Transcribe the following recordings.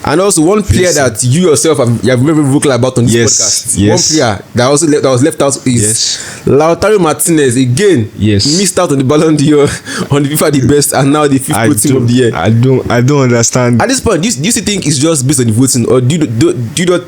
And also one player that you yourself have very vocal about on this podcast. One player that was left out is Lautaro Martinez again. Missed out on the Ballon d'Or, on the FIFA the best, and now the FIFPRO team of the year. I don't understand. At this point, do you still think it's just based on the voting, or do you not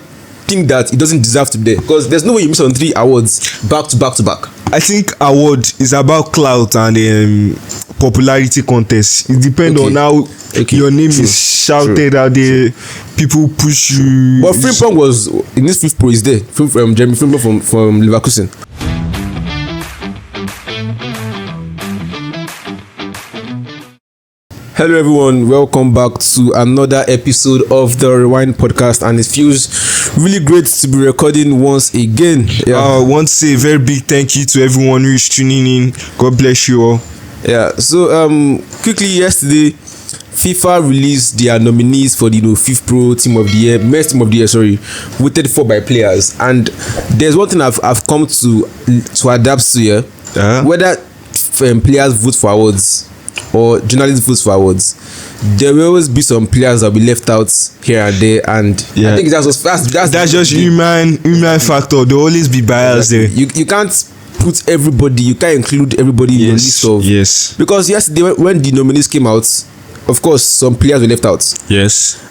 think that it doesn't deserve to be there? Because there's no way you miss on 3 awards back to back. I think award is about clout and popularity contest. It depends on how your name is shouted out there. People push you. But Frimpong was in this FIFPRO is there. Jeremy Frimpong from Leverkusen. Hello everyone, welcome back to another episode of the Rewind podcast, and it feels really great to be recording once again. I want to say a very big thank you to everyone who is tuning in. God bless you all. So quickly, yesterday FIFA released their nominees for the FIFPRO team of the year, best team of the year, voted for by players. And there's one thing I've come to adapt to here. Whether players vote for awards or journalists vote for awards, there will always be some players that will be left out here and there, and I think that's just human factor. There will always be bias there. You can't put everybody, you can't include everybody in the list of because yesterday when the nominees came out, of course some players were left out.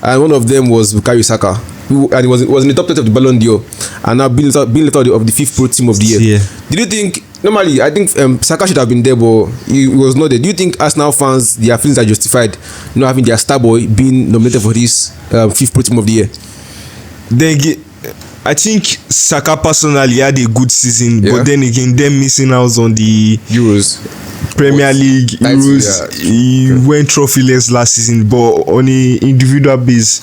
And one of them was Bukayo Saka, and he was in the top 10 of the Ballon d'Or, and now being left out of the FIFPRO team of the year. Did you think? Normally, I think Saka should have been there, but he was not there. Do you think Arsenal fans, their feelings are justified not having their star boy being nominated for this FIFPRO team of the year? I think Saka personally had a good season, but then again, them missing out on the Euros, Premier League, Euros. He went trophyless last season, but on an individual base,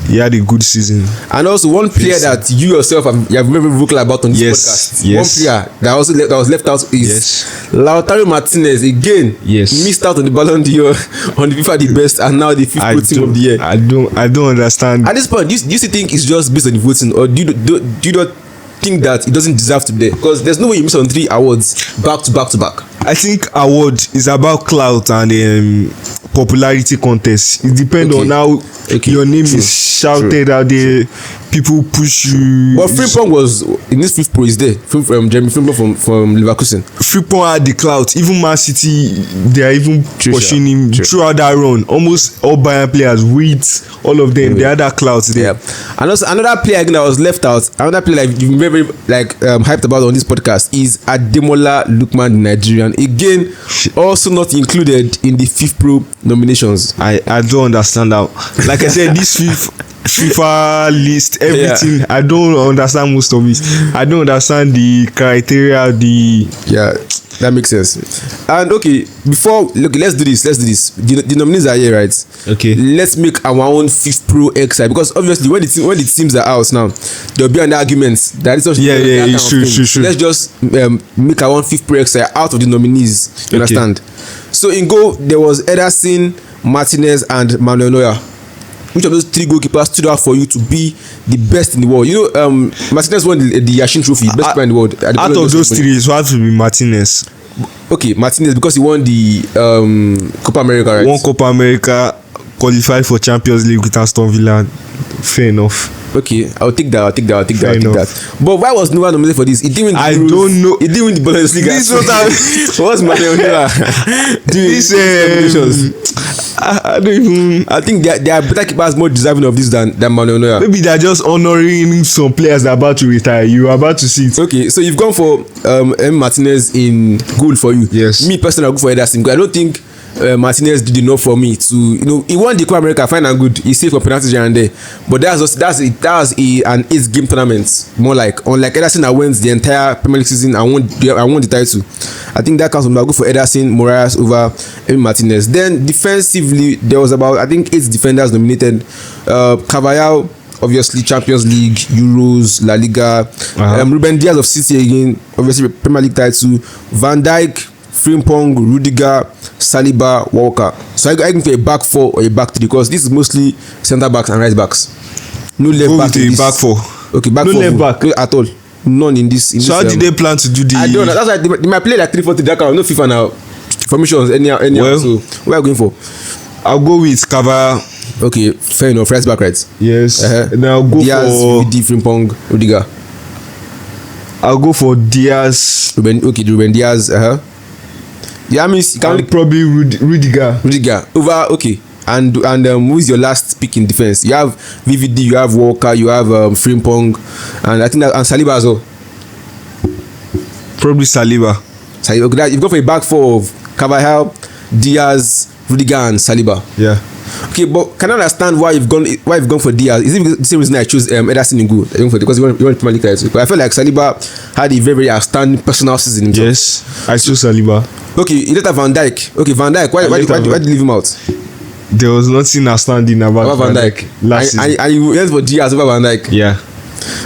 he had a good season. And also one player that you yourself have very vocal about on this podcast. One player that was left out is Lautaro Martinez again. Missed out on the Ballon d'Or, on the FIFA the best, and now the FIFPRO team of the year. I don't understand. At this point, do you still think it's just based on the voting, or do you not think that it doesn't deserve to be there? Because there's no way you miss on 3 awards back to back. I think award is about clout and popularity contest. It depends on how your name is shouted out there. People push you. But Frimpong was in this FIFPRO is there. Jeremy Frimpong from Leverkusen. Frimpong had the clout. Even Man City, they are even pushing him throughout that run. Almost all Bayern players, with all of them, they had that clout there. And also another player again that was left out. Another player like you've been very hyped about on this podcast is Ademola Lookman, the Nigerian. Again, also not included in the FIFPRO nominations. I don't understand how. Like I said, this FIFA list, everything. I don't understand most of it. I don't understand the criteria. That makes sense. And let's do this. The nominees are here, right? Let's make our own FIFPRO XI, because obviously when the teams are out now, there'll be an argument that is it's true. Let's just make our own FIFPRO XI out of the nominees. You understand? So in goal there was Ederson, Martinez, and Manuel Neuer. Which of those 3 goalkeepers stood out for you to be the best in the world? You know, Martinez won the Yashin Trophy, best player in the world. Out of those 3, it has to be Martinez. Martinez, because he won the Copa America, right? Won Copa America, qualified for Champions League with Aston Villa. Fair enough. I'll take that. But why was Neuer nominated for this? He didn't win the Euros. Don't know. He didn't win the Bundesliga. This is what what's Manuel I don't even. I think there are better keepers more deserving of this than Manuel Neuer. Maybe they're just honoring some players that are about to retire. You are about to see it. So you've gone for Martinez in goal for you. Me personally, I'll go for Ederson. I don't think Martinez did enough for me to, he won the Copa America, fine and good. He saved for penalties here and there, but that was an 8-game tournament, more like unlike Ederson that wins the entire Premier League season. I won the title. I think that counts. I'll go for Ederson, Moraes over Martinez. Then defensively, there was about 8 defenders nominated. Carvajal, obviously Champions League, Euros, La Liga. Ruben Diaz of City again, obviously Premier League title. Van Dijk, Frimpong, Rudiger, Saliba, Walker. So I can play a back 4 or a back 3, because this is mostly centre backs and right backs. No left back. Back 4. Back 4. No left back at all. None in this. So how did they plan to do the? I don't know. That's why they might play like 3-4-3. That kind of no FIFA now. Formations anyhow. So where are you going for? I'll go with Carvajal. Okay, fair enough. Right back, right? Yes. Now I'll go Diaz, for VD, Frimpong, Rudiger. I'll go for Diaz. Ruben Diaz. Yeah, I mean, you can probably Rudiger. Over. Okay. And who is your last pick in defense? You have VVD, you have Walker, you have Frimpong, and I think that and Saliba as well. Probably Saliba. Okay, you've got for a back four of Carvajal, Diaz, Rudiger, and Saliba. Yeah. Okay, but can I understand why you've gone for Diaz? Is it the same reason I chose Ederson in goal? Because you want Premier League title. But I feel like Saliba had a very, very outstanding personal season himself. Yes, I chose Saliba. Okay, you don't have Van Dijk. Okay, Van Dijk. Why did you leave him out? There was nothing outstanding about Van Dijk last season. And you went for Diaz over Van Dijk. Yeah.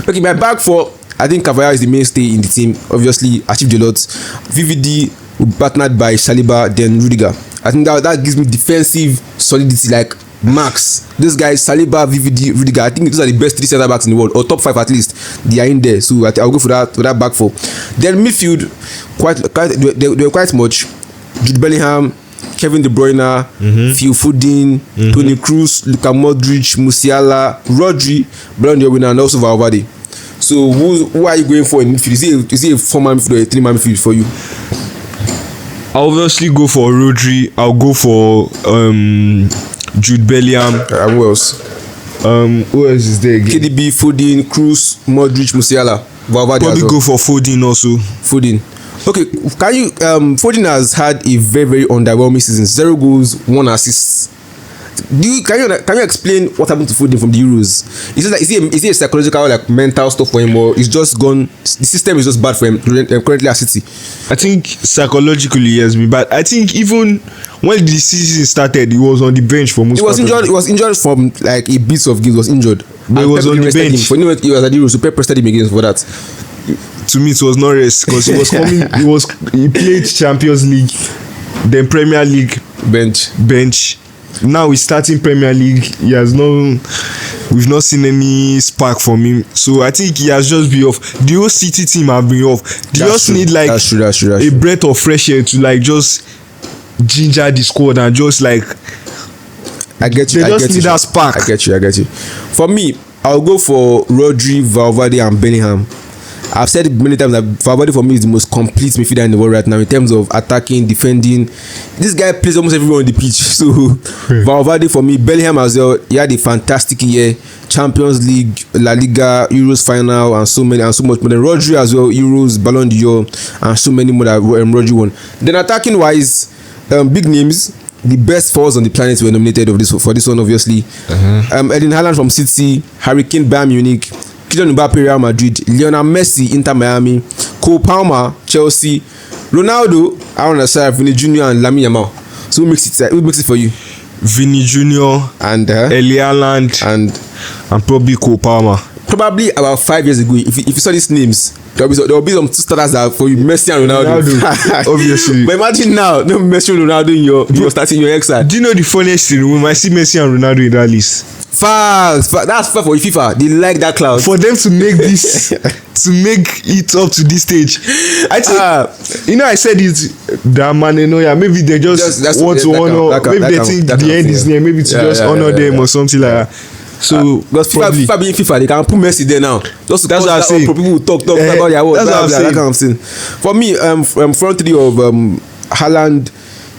Okay, my back four, I think Carvajal is the mainstay in the team. Obviously, achieved a lot. VVD partnered by Saliba, then Rudiger. I think that gives me defensive solidity, like max. This guy Saliba, VVD, Rudiger. I think those are the best 3 centre backs in the world, or top 5 at least. They are in there, so I'll go for that back four. Then midfield, they were quite much. Jude Bellingham, Kevin De Bruyne, Phil Foden, Toni Kroos, Luka Modric, Musiala, Rodri, Ballon d'Or winner, and also Valverde. So who are you going for in midfield? Is it a 4-man midfield or a 3-man midfield for you? I'll obviously go for Rodri. I'll go for Jude Bellingham. Who else? Who else is there again? KDB, Foden, Kroos, Modric, Musiala, Valverde. Probably go for Foden also. Foden. Okay, can you Foden has had a very, very underwhelming season. 0 goals, 1 assist. Can you explain what happened to Foden from the Euros? Is it a psychological, like mental stuff for him, or it's just gone? The system is just bad for him currently at City. I think psychologically he has been bad. I think even when the season started, he was on the bench for most. He was injured from like a bit of games. Was injured. But he was on the bench. For him, he was at the Euros, so Pep rested him again for that. To me, it was not rest because he was coming. He played Champions League, then Premier League, bench. Now he's starting Premier League. We've not seen any spark from him. So I think he has just been off. The whole City team have been off. They just need like a breath of fresh air to like just ginger the squad and just like. I get you. They just need that spark. I get you. For me, I'll go for Rodri, Valverde, and Bellingham. I've said it many times that Valverde for me is the most complete midfielder in the world right now in terms of attacking, defending. This guy plays almost everywhere on the pitch. So Valverde for me, Bellingham as well. He had a fantastic year. Champions League, La Liga, Euros final, and so much more. Then Rodri as well, Euros, Ballon d'Or, and so many more that Rodri won. Then attacking wise, big names. The best forwards on the planet were nominated for this one, obviously. Erling Haaland from City, Harry Kane, Bayern Munich, Kylian Mbappe, Real Madrid, Lionel Messi, Inter Miami, Cole Palmer, Chelsea, Ronaldo, Aaron Asar, Vinny Jr. and Lamine Yamal. So who makes it for you? Vinny Jr. and Erling Haaland and probably Cole Palmer. Probably about 5 years ago, if you saw these names, there will be some two starters that for you, Messi and Ronaldo. Obviously. But imagine now, no Messi and Ronaldo in your starting your ex side. Do you know the funniest thing? When I see Messi and Ronaldo in that list, Facts. That's fair for FIFA. They like that cloud. For them to make this, to make it up to this stage. I think, I said it, that Manuel, maybe they just want to honor, maybe they think the end is near, maybe to just honor them or something like that. So because FIFA being FIFA, they can put Messi there now. Just that's what I'm saying. People will talk about their work. That kind of thing. For me, front three of Haaland,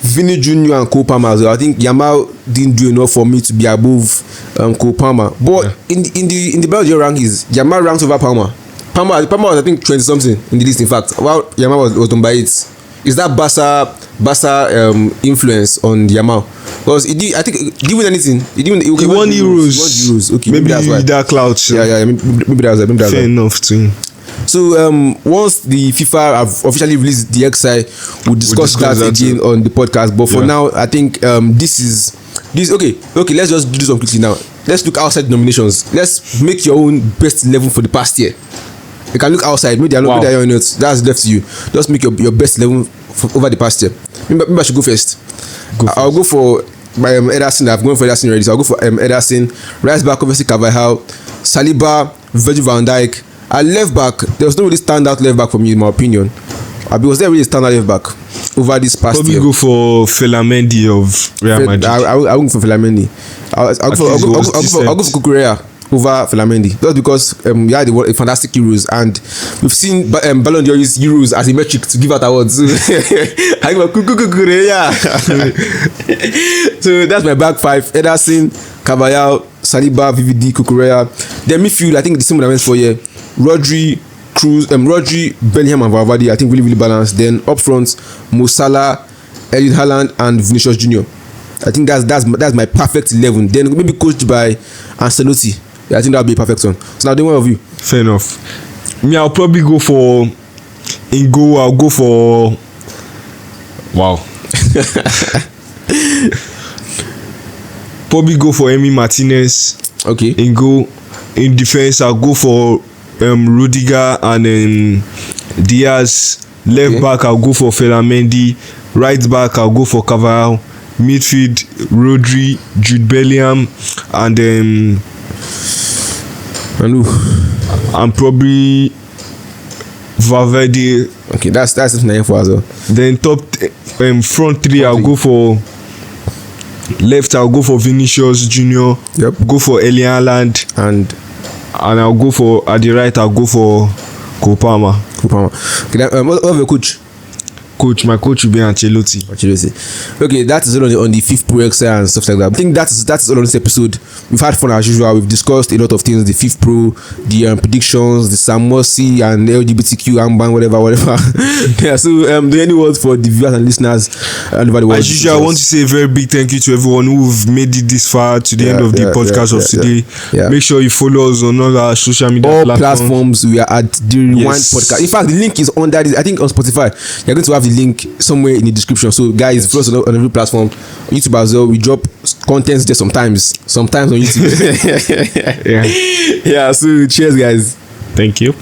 Vinny Jr. and Cole Palmer as well. I think Yamal didn't do enough for me to be above Cole Palmer. But in the Belgian rankings, Yamal ranks over Palmer. Palmer was I think 20 something in the list. In fact, while Yamal was done by it. Is that Barca influence on Yamal? Because did he win anything? He won Euros. Okay, maybe that's why. That cloud. So. Yeah. Maybe that's why. Fair enough to him. So once the FIFA have officially released the XI, we'll discuss that again on the podcast. But for now, I think this. Okay. Let's just do some quickly now. Let's look outside the nominations. Let's make your own best 11 for the past year. You can look outside. Maybe they're not. That's left to you. Just make your best 11 over the past year. Maybe I should go first. I'll go for Ederson. I've gone for Ederson already. So I'll go for Ederson. Right back, obviously Carvajal, Saliba, Virgil van Dijk. At left back, there was no really standout left back for me in my opinion. Was there really a standout left back? over this past probably year. Go for Felamendi of Real Madrid. I'll go for Felamendi. I'll go for Cucurella over Felamendi, just because we had a fantastic Euros, and we've seen Ballon d'Or use Euros as a metric to give out awards. I go Cucurella. So that's my back five: Ederson, Carvajal, Saliba, VVD, Cucurella. Then midfield, I think the same one I went for here: Rodri, Cruz, Rodri, Bellingham, and Valverde. I think really balanced. Then up front, Mo Salah, Erling Haaland, and Vinicius Junior. I think that's my perfect 11. Then maybe coached by Ancelotti. Yeah, I think that would be a perfect one. So now, the one of you. Fair enough. Me, I'll probably go for in goal. I'll go for probably go for Emi Martinez. Okay. In goal. In defense, I'll go for Rudiger and Diaz. Left back, I'll go for Felamendi. Right back, I'll go for Carvajal. Midfield, Rodri, Jude Bellingham, and and probably Valverde. Okay, that's something for as well. Then top front three, I'll go for left. I'll go for Vinicius Junior. Yep. Go for Erling Haaland, and I'll go for at the right. I'll go for Kopama. Okay, what of your coach? My coach will be Ancelotti. Okay, that is all on the FIFPRO XI and stuff like that. I think that is all on this episode. We've had fun as usual. We've discussed a lot of things: the FIFPRO, the predictions, the Samosi and LGBTQ armband, whatever. Yeah. So, do any words for the viewers and listeners all over the world? As usual, I want to say a very big thank you to everyone who've made it this far to the end of the podcast of today. Yeah. Make sure you follow us on all our social media platforms. We are at the Rewind Podcast. In fact, the link is under this. I think on Spotify, you're going to have the link somewhere in the description. So guys, follow us on every platform. YouTube as well. We drop contents there sometimes on YouTube. Yeah. So cheers guys. Thank you.